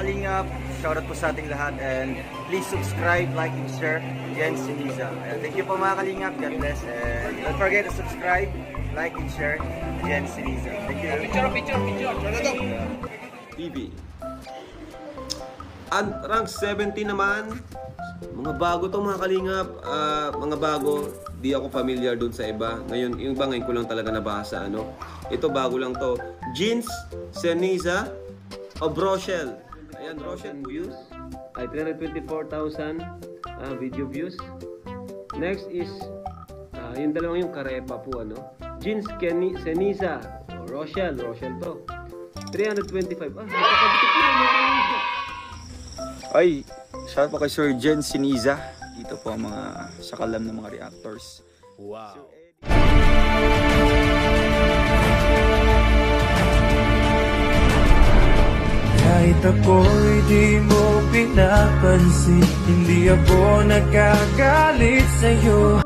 Kalingap, shoutout po sa ating lahat and please subscribe, like, and share. Yan si Niza. Thank you po mga Kalingap. God bless and don't forget to subscribe, like, and share. Yan si Niza. Thank you. Picture. TV. And rank 70 naman. Mga bago to mga Kalingap. Mga bago. Di ako familiar dun sa iba. Ngayon, yung iba ngayon ko lang talaga nabasa. Ano? Ito bago lang to. Jeans, Ceniza, of Rochelle. Ayan, Rochelle views. Ay, 324,000 video views. Next is, yung dalawang yung Karepa po, ano? Jeans, Ceniza, Rochelle to. 325. Ay, shout po kay Sir Jen Ceniza. Dito po ang mga sakalam ng mga reactors. Wow. Kahit ako'y di mo pinapansin, hindi ako nagkagalit sa'yo.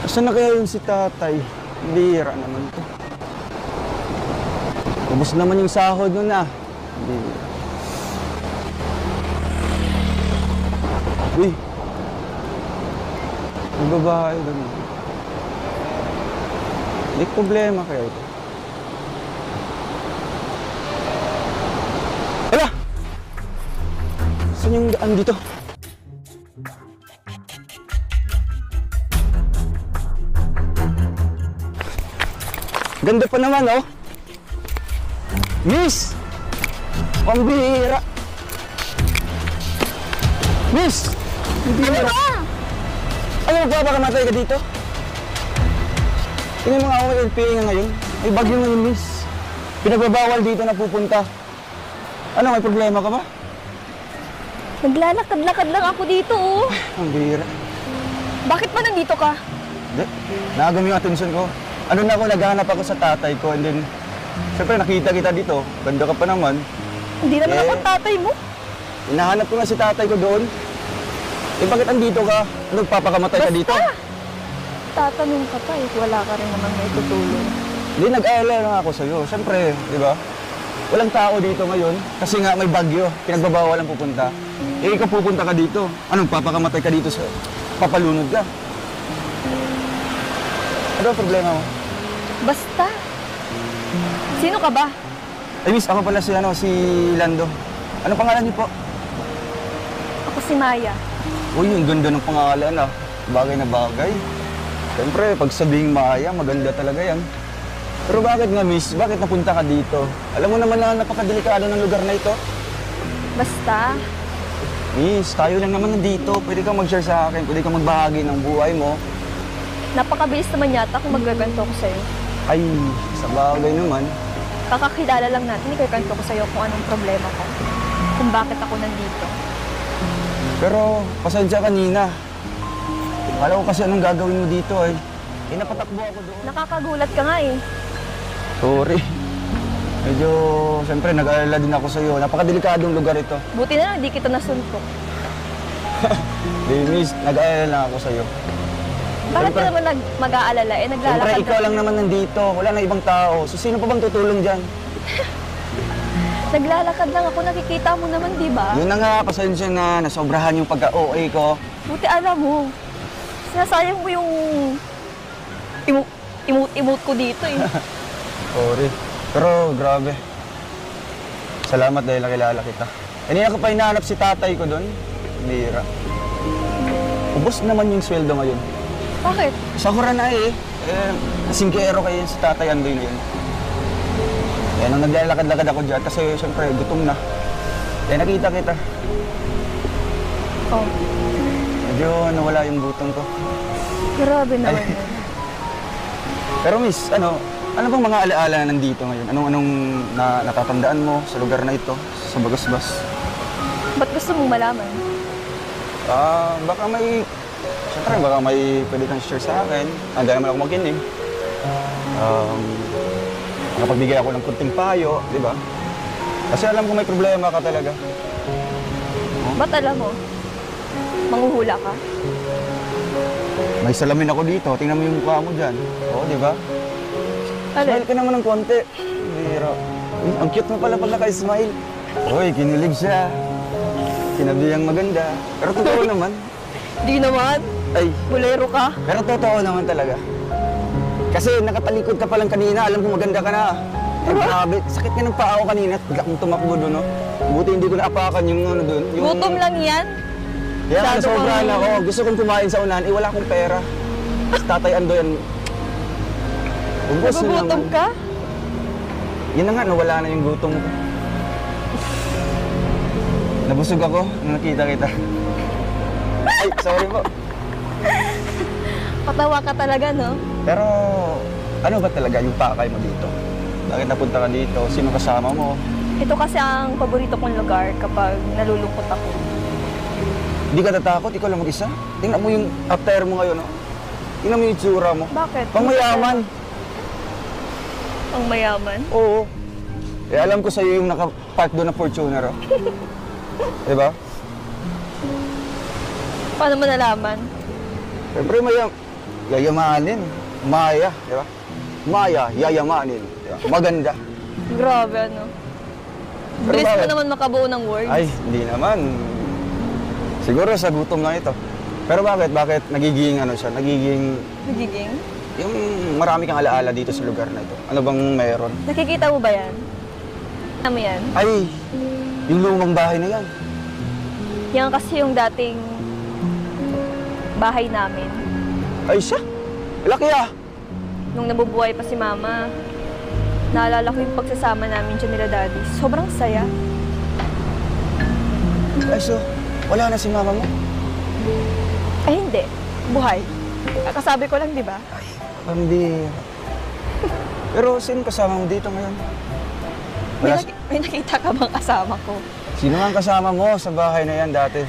Saan na kaya yun si tatay? Bira naman to. Ubus naman yung sahod nun ah. Bira. Uy. Yung babae doon. May problema kaya ito. Hala! Saan yung daan dito? Ganda pa naman, oh. Miss! Pambihira! Miss! Ano ba? Ano magpapakamatay ka dito? Tingnan mo nga ako may LPA nga ngayon. May bagyo ngayon, miss. Pinagbabawal dito na pupunta. Ano, may problema ka ba? Naglalakad-lakad lang ako dito, oh. Ang bihira. Bakit ba nandito ka? Hindi. Naagam yung atensyon ko. Ano na ako, naghahanap ako sa tatay ko and then, siyempre nakita kita dito. Ganda ka pa naman. Hindi naman ako tatay mo. Hinahanap ko nga si tatay ko doon. Eh bakit andito ka? Ano, papakamatay ka dito? Tatanong ka pa eh. Wala ka rin naman may tutulong. Hindi, nag-aalala na ako sa'yo. Siyempre, di ba? Walang tao dito ngayon kasi nga may bagyo. Pinagbabawal ang pupunta. Eh, ikaw pupunta ka dito. Anong papakamatay ka dito sa papalunod ka? Ano ang problema mo? Basta. Sino ka ba? Eh, miss, ako pala si Lando. Ano pangalan niyo po? Ako si Maya. Uy, ang ganda ng pangalan ah. Bagay na bagay. Siyempre, pag sabihing Maya, maganda talaga yan. Pero bakit nga, miss? Bakit napunta ka dito? Alam mo naman na napakadelikado ng lugar na ito. Basta. Miss, tayo lang naman nandito. Pwede kang mag-share sa akin. Pwede kang magbahagi ng buhay mo. Napakabilis naman yata kung magkaganto ko sa'yo. Ay, sa bagay naman. Kakakilala lang natin, ikakanto ko sa'yo kung anong problema ko. Kung bakit ako nandito. Pero, pasensya kanina. Akala ko kasi anong gagawin mo dito eh. Eh, napatakbo ako doon. Nakakagulat ka nga eh. Sorry. Medyo, siyempre, nag-aalala din ako sa'yo. Napakadelikadong lugar ito. Buti na lang, di kita nasuntok. Miss, nag-aalala lang ako sa'yo. Bakit ka naman mag-aalala? Eh, Siyempre, naglalakad ikaw lang naman nandito. Wala na ibang tao. So, sino pa bang tutulong dyan? Naglalakad lang ako, nakikita mo naman, di ba? Yun na nga, pasensya na. Nasobrahan yung pagka-OA ko. Buti alam mo, sinasayang mo yung emote ko dito eh. Sorry. Pero, grabe. Salamat dahil nakilala kita. Kanina ko pa hinahanap si tatay ko doon. Bira. Ubos naman yung sweldo ngayon. Bakit? Sa na eh. Singkero kayo si tatay Andoy na yun. Kaya nung naglalakad-lakad ako dyan, kasi siyempre gutom na. Kaya nakita kita. Oh, Medyo nawala yung gutom ko. grabe naman Ay. yun. Pero miss, ano bang mga alaala na nandito ngayon? Anong natatandaan mo sa lugar na ito, sa Bagasbas? Ba't gusto mong malaman? Baka may pwede kang share sa akin. Hindi naman ako makinig. Nakapagbigay ako ng kunting payo, di ba? Kasi alam ko may problema ka talaga. Ba't alam mo? Manghuhula ka? May salamin ako dito, tingnan mo yung mukha mo dyan. Oo, di ba? Smile ka naman ng konti. Bira. Ang cute mo pala pag naka-smile. Uy, kinilig siya. Kinabiyang maganda. Pero totoo naman. Di naman. Ay, Bolero ka. pero totoo naman talaga. Kasi nakatalikod ka pa lang kanina, alam ko maganda ka na. Eh, grabe, sakit ka ng paa ko kanina. Bigla kong tumakbo doon, no? Buti hindi ko naapakan yung ano doon. Gutom lang yan. Kaya nga, Masyado sobrahan kang- ako. Gusto kong kumain sa unahan, wala akong pera. Si Tatay Andoy, ubos na Nagugutom naman. ka? Yun na nga, nawala na yung gutom ko. Nabusog ako nung nakita kita. Ay, sorry po. Patawa ka talaga, no? Pero, ano ba talaga yung pakay mo dito? Bakit napunta ka dito? Sino kasama mo? Ito kasi ang paborito kong lugar kapag nalulungkot ako. Hindi ka tatakot? Ikaw lang mag-isa? Tingnan mo yung attire mo ngayon, no? Tingnan mo yung itsura mo. Bakit? Pangmayaman. Ang mayaman? Oo. Eh, alam ko sa'yo yung nakapark doon na Fortuner, oh. Diba? Paano mo nalaman? Siyempre, yayamanin. Maya, diba? Maya, yayamanin. Diba? Maganda. Grabe, ano? Pero Bilis mo bakit? naman makabuo ng words. Ay, hindi naman. Siguro sa gutom lang ito. Pero bakit? Bakit nagiging ano siya? Nagiging Nagiging? yung marami kang alaala dito sa lugar na ito. Ano bang meron? Nakikita mo ba yan? Ano mo yan? Ay, yung lumang bahay na yan. Yan kasi yung dating bahay namin. Ay siya, laki ah. Nung nabubuhay pa si Mama, naalala ko yung pagsasama namin dyan nila Daddy. Sobrang saya. Ay so, wala na si mama mo? Ay, hindi. Buhay. Kakasabi ko lang, di ba? Hindi. Pero sino kasama mo dito ngayon? May, Wala, may nakita ka bang kasama ko? sino nga ang kasama mo sa bahay na yan dati?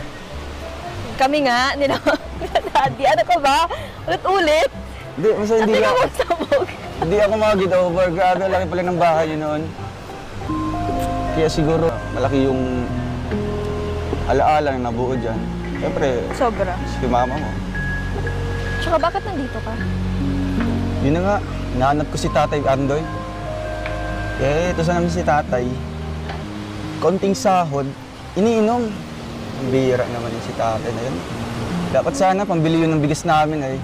Kami nga, nila Daddy. Ano ka ba? Ulit-ulit. Hindi, mas At hindi tingnan ako, mo sa bog. hindi ako mag-get over. Grabe, laki pala ng bahay yun noon. Kaya siguro malaki yung alaala na nabuo dyan. Siyempre, Sobra. si mama mo. Tsaka bakit nandito ka? Yun na nga, nahanap ko si Tatay Andoy. Eh, ito sa namin si Tatay. Konting sahod, iniinom. Ang bira naman yung si Tatay na yun. Dapat sana pambili yun ng bigas namin eh.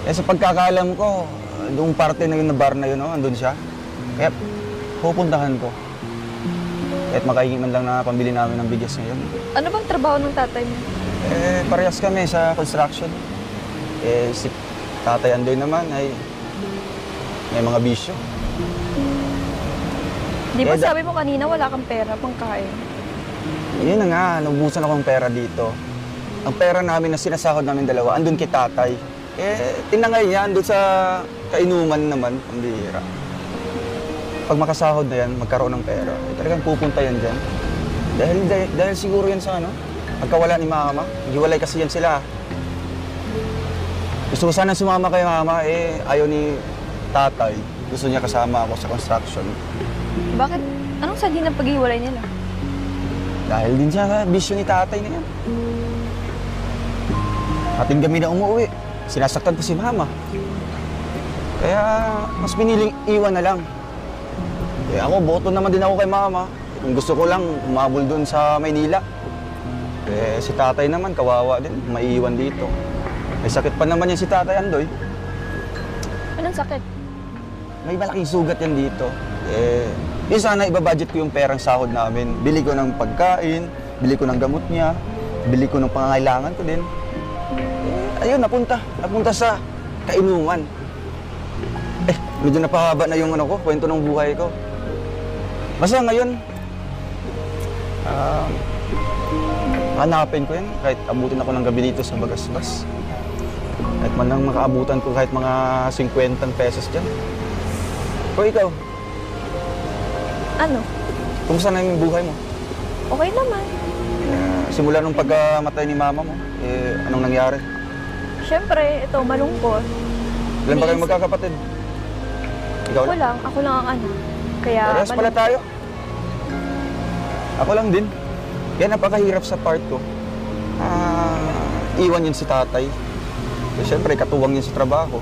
Eh sa pagkakaalam ko, doong parte na yun na bar na yun, oh, andun siya. Kaya pupuntahan ko. Kahit makaingin lang na pambili namin ng bigas ngayon. Ano bang trabaho ng tatay mo? Eh, parehas kami sa construction. Eh, si Tatay Andoy naman ay may mga bisyo. Di ba Eh, sabi mo kanina wala kang pera pang kain? Yun na nga, naubusan ako ng pera dito. Ang pera namin na sinasahod namin dalawa, andun kay Tatay. Eh, tinangay niya, andun sa kainuman naman, ang bihira. Pag makasahod na yan, magkaroon ng pera, eh, talagang pupunta yan dyan. Dahil siguro yan sa ano, pagkawala ni Mama, hiwalay kasi yan sila. Gusto ko sana sumama kay Mama, eh, ayaw ni Tatay. Gusto niya kasama ako sa construction. Bakit? Anong sanhi ng paghiwalay nila? Dahil din sa bisyo ni tatay na yan. Atin kami na umuwi. Sinasaktan pa si mama. Kaya mas piniling iwan na lang. Eh ako, boto naman din ako kay mama. Kung gusto ko lang, umabol dun sa Maynila. Eh si tatay naman, kawawa din. Maiiwan dito. May sakit pa naman yan si tatay, Andoy. Anong sakit? May malaking sugat yan dito. Eh, yun sana ibabudget ko yung perang sahod namin. Bili ko ng pagkain, bili ko ng gamot niya, bili ko ng pangangailangan ko din. Eh, ayun, napunta sa kainuman. Eh, medyo napahaba na yung kwento ng buhay ko. Basta ngayon, hanapin ko yan kahit abutin ako ng gabi dito sa Bagasbas. Kahit man lang makaabutan ko kahit mga 50 pesos dyan. O ikaw, Ano? kumusta na yung buhay mo? Okay naman. Simula nung pagkamatay ni mama mo, eh, anong nangyari? Siyempre, ito, malungkot. Ilan ba kayong Iniisip- magkakapatid? Ikaw lang? Ako lang ang anak. Kaya, Parehas pala tayo. Ako lang din. Kaya napakahirap sa part ko. Iwan yun si tatay. Eh, siyempre, katuwang yun sa trabaho.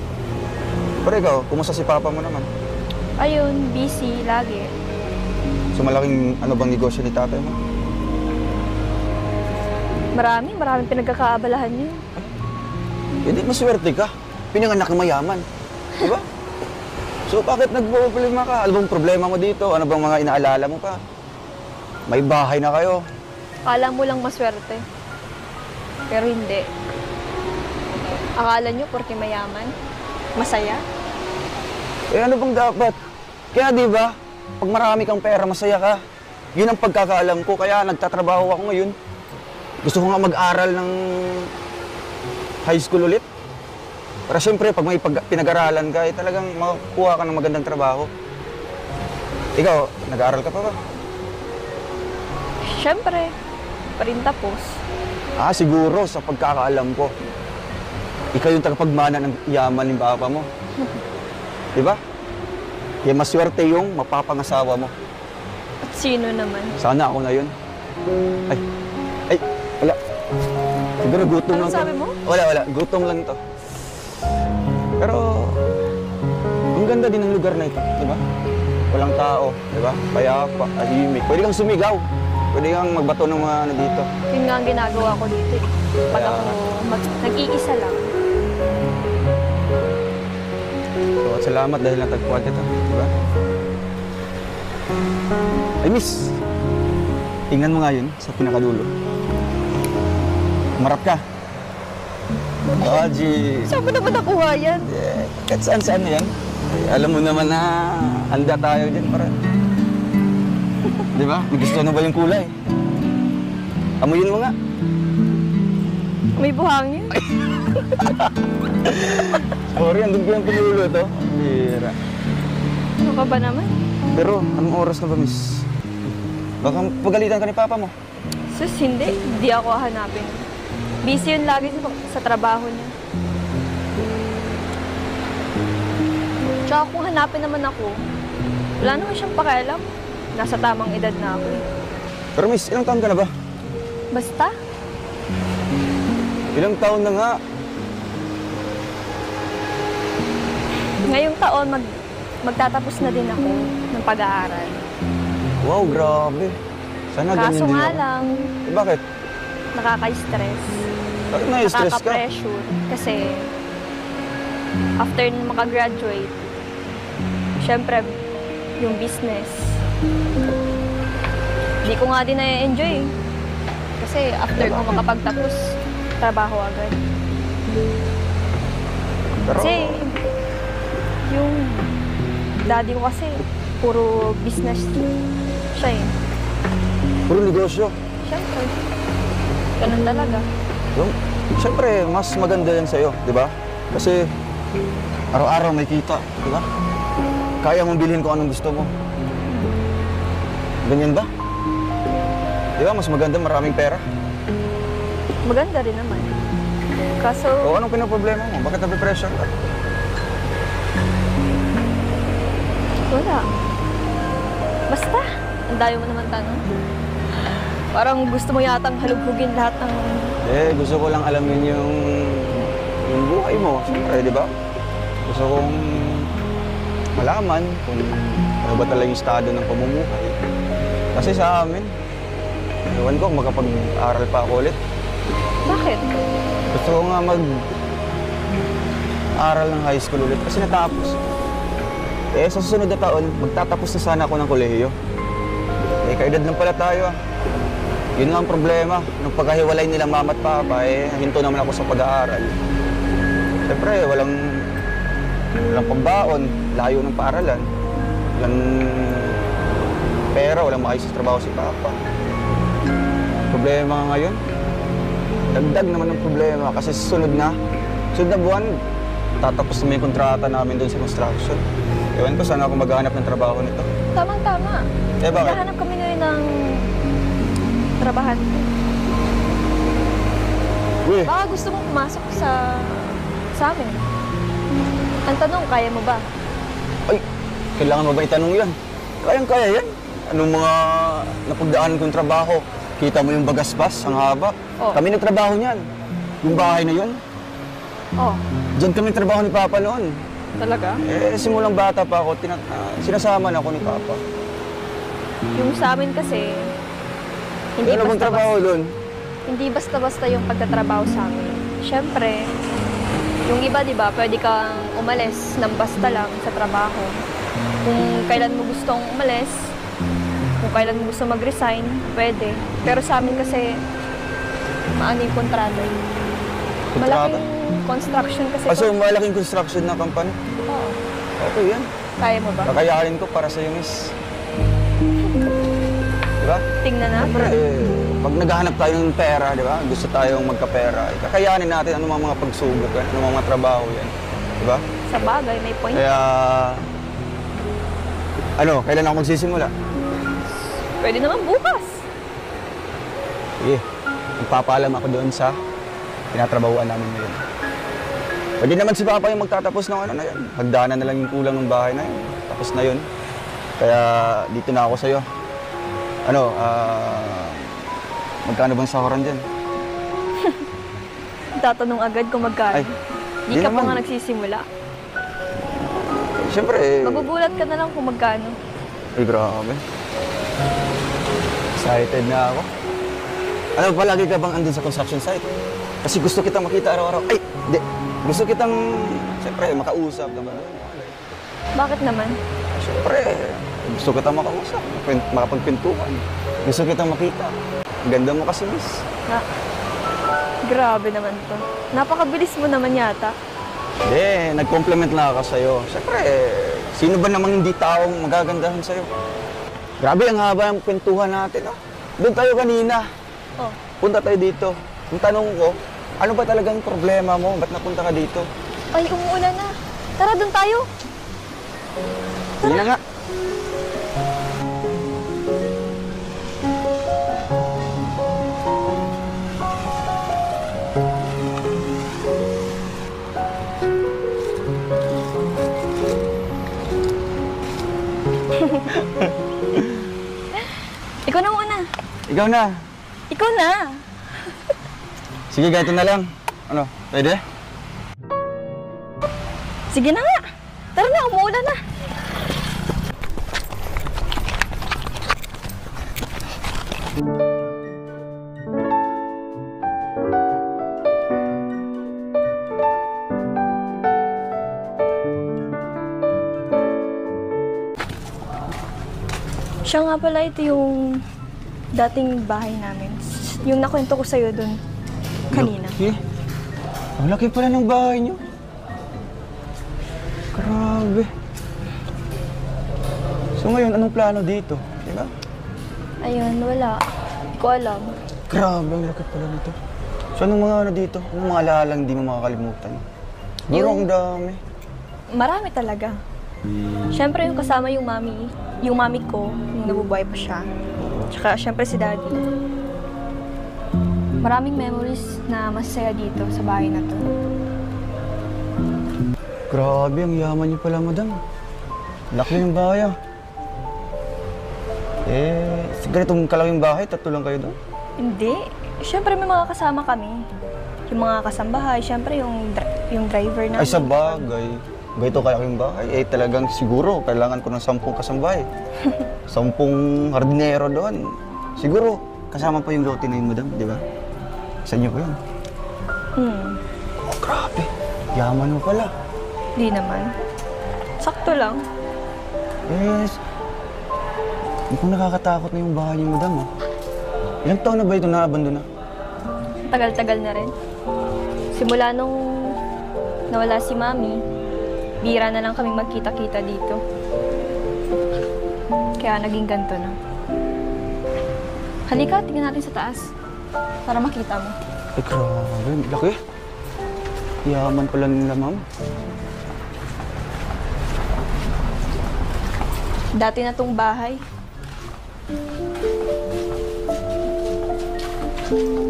Pero ikaw, kumusta si papa mo naman? ayun, busy lagi. So malaking ano bang negosyo ni tatay mo? Maraming pinagkakaabalahan niyo. Hindi, maswerte ka. Pinanganak ng mayaman. Diba? So bakit nagpo-problema ka? Ano bang problema mo dito? Ano bang mga inaalala mo pa? May bahay na kayo. Akala mo lang maswerte. Pero hindi. Akala niyo porque mayaman, masaya. Eh ano bang dapat? Kaya di ba, pag marami kang pera, masaya ka. Yun ang pagkakaalam ko, kaya nagtatrabaho ako ngayon. Gusto ko nga mag-aral ng high school ulit. Para siyempre, pag may pinag-aralan ka, eh, talagang makukuha ka ng magandang trabaho. Ikaw, nag-aaral ka pa ba? Siyempre, pa rin tapos. Siguro, sa pagkakaalam ko, ikaw yung tagapagmana ng yaman ng papa mo. Di ba? Kaya maswerte yung mapapangasawa mo. At sino naman? Sana ako na yun. Ay, wala. Siguro gutom Anong lang to. sabi mo? Wala. Gutom lang to. Pero, ang ganda din ng lugar na ito, di ba? Walang tao, di ba? Payapa, tahimik. Pwede kang sumigaw. Pwede kang magbato ng mga ano dito. Yun nga ang ginagawa ko dito eh. Pag Kaya- ako nag-iisa lang. So, at salamat dahil natagpuan kita, di ba? Ay, miss. Tingnan mo nga yun sa pinakadulo. Marap ka. G. Saan mo naman nakuha yan? Kahit saan yan. Alam mo naman na handa tayo dyan para... Di ba? Gusto na ba yung kulay? Amuyin mo nga. May buhangin. Sorry, andun ko yung pinulo to. Bira. Ano ka ba naman? Pero, anong oras na ba, miss? Baka pagalitan ka ni papa mo. Sus, hindi ako hanapin. Busy yun lagi sa trabaho niya. Tsaka kung hanapin naman ako, wala naman siyang pakialam. Nasa tamang edad na ako eh. Pero miss, ilang taon ka na ba? Basta, Ilang taon na nga. ngayong taon magtatapos na din ako ng pag-aaral. Wow, grabe. Sana ganyan Kaso din nga ako. lang, Bakit? nakaka-stress. Bakit na-stress ka? Nakaka-pressure. Kasi, after makagraduate, syempre, yung business, hindi ko nga din na-enjoy. Kasi after ko makapagtapos, trabaho agad. Pero, Kasi, yung daddy ko kasi, puro business siya eh. puro negosyo. Syempre, ganun talaga. Yung, siyempre, mas maganda yan sa'yo, di ba? Kasi, araw-araw may kita, di ba? Kaya mong bilhin kung anong gusto mo. Ganyan ba? Di ba, mas maganda maraming pera. Maganda rin naman. Kaso, O anong pinaproblema mo? Bakit napipressure ka? wala. Basta, ang dami mo naman tanong. Parang gusto mo yatang halugugin lahat ng... Gusto ko lang alamin yung buhay mo, siyempre, di ba? Gusto kong malaman kung ano ba talaga yung estado ng pamumuhay. Kasi sa amin, ewan ko, makapag-aral pa ako ulit. Bakit? Gusto ko nga mag-aral ng high school ulit kasi natapos. Sa susunod na taon, magtatapos na sana ako ng kolehiyo. Kaedad lang pala tayo ah. Yun nga ang problema. Nung pagkahiwalay nila mama at papa, hinto naman ako sa pag-aaral. Siyempre, walang pambaon, layo ng paaralan. Walang pera, walang maayos sa trabaho si papa. Problema nga ngayon, dagdag naman ng problema kasi sunod na buwan, tatapos na may kontrata namin doon sa construction. Ewan ko, sana ako maghanap ng trabaho nito. Tamang-tama. Bakit? Maghahanap kami ngayon ng trabahan. Uy, Baka gusto mong pumasok sa amin. Ang tanong, kaya mo ba? ay, kailangan mo ba itanong yan? Kayang-kaya yan. Anong mga napagdaanan kong trabaho? Kita mo yung bagaspas, ang haba. Oh. Kami nagtrabaho niyan. Yung bahay na yun, Oh, diyan kami nagtrabaho ni Papa noon. talaga? Simulang bata pa ako, sinasama na ako ni Papa. Yung sa amin kasi, hindi Ano bang trabaho doon? Hindi basta-basta yung pagtatrabaho sa amin. Siyempre, yung iba, di ba, pwede kang umalis ng basta lang sa trabaho. Kung kailan mo gustong umalis, kung kailan mo gusto mag-resign, pwede. Pero sa amin kasi, maano yung kontrata. Malaking construction kasi. So, malaking construction na company? Oo. Okay yan. Kaya mo ba? Kakayanin ko para sa'yo, miss. Diba? Tingnan natin. Siyempre, pag naghahanap tayo ng pera, di ba? Gusto tayong magkapera. Kakayanin natin ano mga pagsubok, ano mga trabaho yan. Di ba? Sa bagay, may point. Kaya, kailan ako magsisimula? Pwede naman bukas. Sige, magpapaalam ako doon sa tinatrabahuan namin ngayon. Pwede naman si Papa yung magtatapos ng ano na yan. Hagdanan na lang yung kulang ng bahay na yun. Tapos na yun. Kaya dito na ako sa'yo. Magkano bang sahuran dyan? Tatanong agad kung magkano. Ay, Di di ka pa naman. nga nagsisimula. Siyempre, Magugulat ka na lang kung magkano. grabe. Excited na ako. Palagi ka bang andun sa construction site? Kasi gusto kitang makita araw-araw. Ay, di. Gusto kitang, siyempre, makausap naman. Bakit naman? Siyempre, gusto kitang makausap, makapagpintukan. Gusto kitang makita. Ang ganda mo kasi, miss. Grabe naman to. Napakabilis mo naman yata. Hindi, nag-compliment lang ako sa'yo. Siyempre, sino ba namang hindi taong magagandahan sa'yo? Grabe, ang haba ng kwentuhan natin. Doon tayo kanina. Oh, Punta tayo dito. Ang tanong ko, ano ba talagang problema mo? Ba't napunta ka dito? ay, umuulan na. Tara, doon tayo. Sige na nga. Ikaw na muna. Ikaw na. Ikaw na. Sige, ganito na lang. Pwede? Sige na nga. Tara na, umuulan na. Siya nga pala, ito yung dating bahay namin. Yung nakwento ko sa'yo dun kanina. Laki. Ang laki pala ng bahay niyo. Grabe. So ngayon, anong plano dito? Diba? Ayun, wala. Hindi ko alam. Grabe, ang laki pala nito. So anong mga dito? Anong mga alalang di mo makakalimutan? Siguro ang dami. Marami talaga. Siyempre yung kasama yung mami ko, yung nabubuhay pa siya. Tsaka siyempre si daddy. Maraming memories na masaya dito sa bahay na to. Grabe, ang yaman niyo pala, madam. Laki ng bahay, ah. Sa ganitong kalaking bahay, tatlo lang kayo doon? Hindi. Siyempre may mga kasama kami. Yung mga kasambahay, siyempre yung driver namin. Ay, sa bagay. Ganito kalaking bahay. Talagang siguro, kailangan ko ng 10 kasambahay. 10 hardinero doon. Siguro, kasama pa yung lote na yun, madam, di ba? Sa inyo po yun. Oh, grabe. Yaman mo pala. Di naman. Sakto lang. Mukhang nakakatakot na yung bahay niyo, madam, ah. Ilang taon na ba ito naabandon na? Tagal-tagal na rin. Simula nung nawala si Mami, bira na lang kami magkita-kita dito. Kaya naging ganito na. Halika, tingnan natin sa taas. Para makita mo. Ay, grabe. Laki. Yaman pala nila, ma'am. Dati na tong bahay.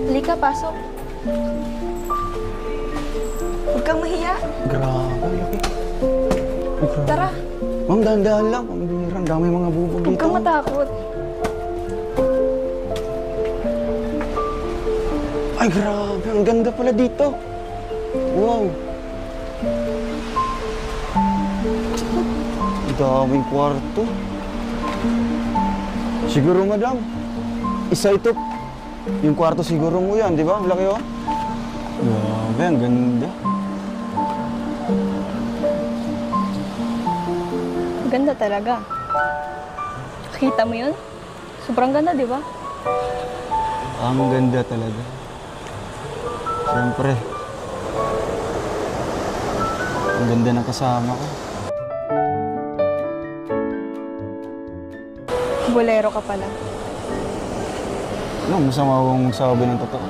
Halika, pasok. Huwag kang mahiya. Grabe, laki. Ay, grabe. Tara. Ma'am, dahan-dahan lang. Ang bihira. Ang dami mga bubog dito. Huwag kang matakot. Ay, grabe. Ang ganda pala dito. Wow. Ang daming kwarto. Siguro, madam. Isa ito. Yung kwarto siguro mo yan, di ba? Ang laki, oh. Grabe, ang ganda. Ganda talaga. Kita mo yun? Sobrang ganda, di ba? Ang ganda talaga. Siyempre. Ang ganda ng kasama ko. Bolero ka pala. Ano, masama akong magsabi ng totoo.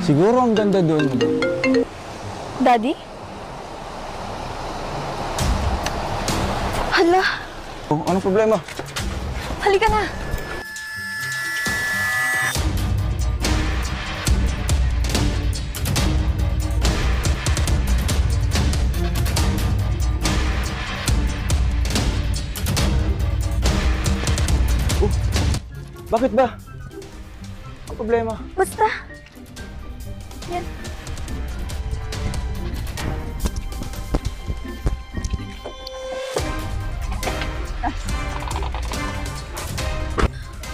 Siguro ang ganda doon. Daddy? Hala, Oh, anong problema? halika na. Bakit ba? Ang problema? Basta. Yan.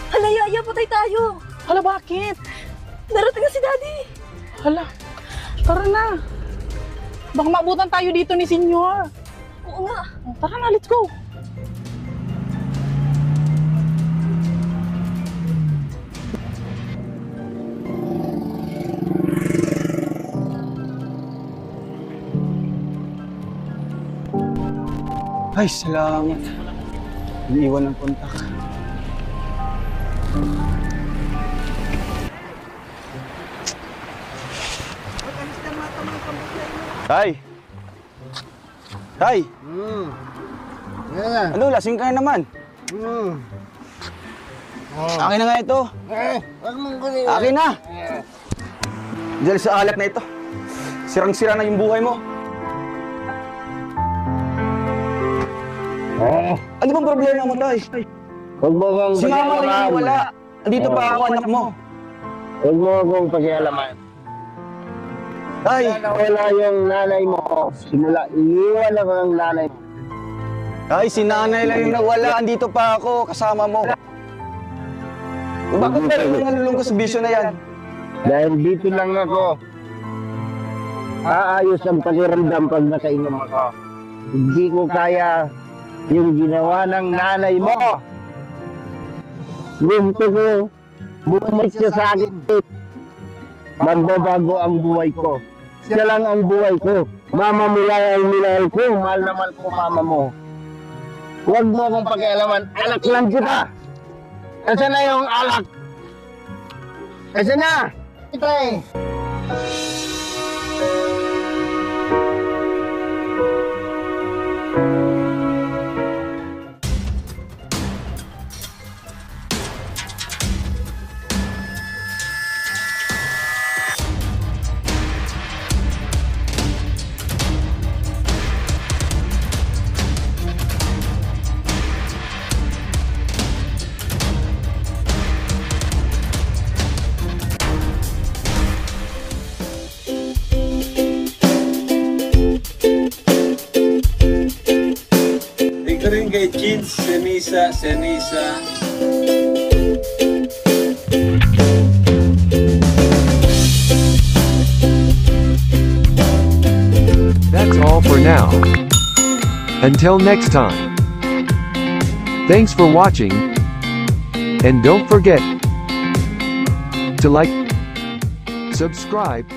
Hala, Yaya, patay tayo. Hala, bakit? Darating na si Daddy. Hala, tara na. Baka maabutan tayo dito ni Senyor. Oo nga. Tara na, let's go. Ay, salamat. Iniwan ng kontak. Tay! Tay! Ano, lasing ka na naman? Akin na nga ito. Akin na! Dahil sa alak na ito. Sirang-sira na yung buhay mo. Ano bang problema mo, Tay? Huwag mo kong Si Mama na wala. Andito pa ako, anak mo. Huwag mo kong pakialaman. Tay! Wala yung nanay mo. Simula, iniwan ako ng nanay mo. Tay, si nanay lang yung nawala. Andito pa ako, kasama mo. Bakit tayo nalulungkot sa bisyo na yan? Dahil dito lang ako. Aayos ang pakiramdam pag nakainom ako. Hindi ko kaya yung ginawa ng nanay mo. Gusto ko, bumalik siya sa akin. Magbabago ang buhay ko. Siya lang ang buhay ko. Mama mo lang ang minahal ko. Mahal na mahal ko mama mo. Huwag mo akong pakialaman. Alak lang kita. Nasaan na yung alak? Nasaan na? Ito eh. kay Jeans Senisa. That's all for now. Until next time. Thanks for watching. And don't forget to like, subscribe,